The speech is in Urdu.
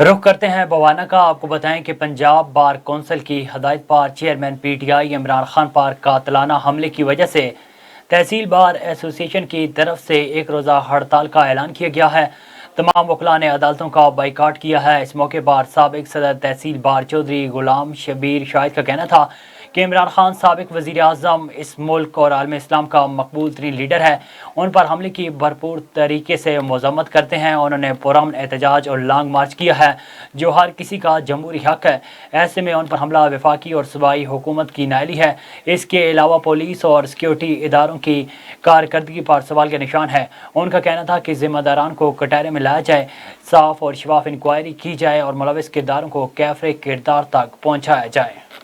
رخ کرتے ہیں بوانا کا۔ آپ کو بتائیں کہ پنجاب بار کونسل کی ہدایت پر چیئرمین پی ٹی آئی عمران خان پر قاتلانہ حملے کی وجہ سے تحصیل بار ایسوسی ایشن کی طرف سے ایک روزہ ہڑتال کا اعلان کیا گیا ہے۔ تمام وکلاء نے عدالتوں کا بائیکاٹ کیا ہے۔ اس موقع پر سابق صدر تحصیل بار چودھری غلام شبیر شاہد کا کہنا تھا کہ عمران خان سابق وزیر اعظم اس ملک اور عالم اسلام کا مقبول ترین لیڈر ہے۔ ان پر حملے کی بھرپور طریقے سے مذمت کرتے ہیں۔ انہوں نے پرامن احتجاج اور لانگ مارچ کیا ہے جو ہر کسی کا جمہوری حق ہے۔ ایسے میں ان پر حملہ وفاقی اور صوبائی حکومت کی نااہلی ہے۔ اس کے علاوہ پولیس اور سیکورٹی اداروں کی کارکردگی پر سوال کا نشان ہے۔ ان کا کہنا تھا کہ ذمہ داران کو کٹہرے میں لایا جائے، صاف اور شفاف انکوائری کی جائے اور ملوث کرداروں کو کیفرے کردار تک پہنچایا جائے۔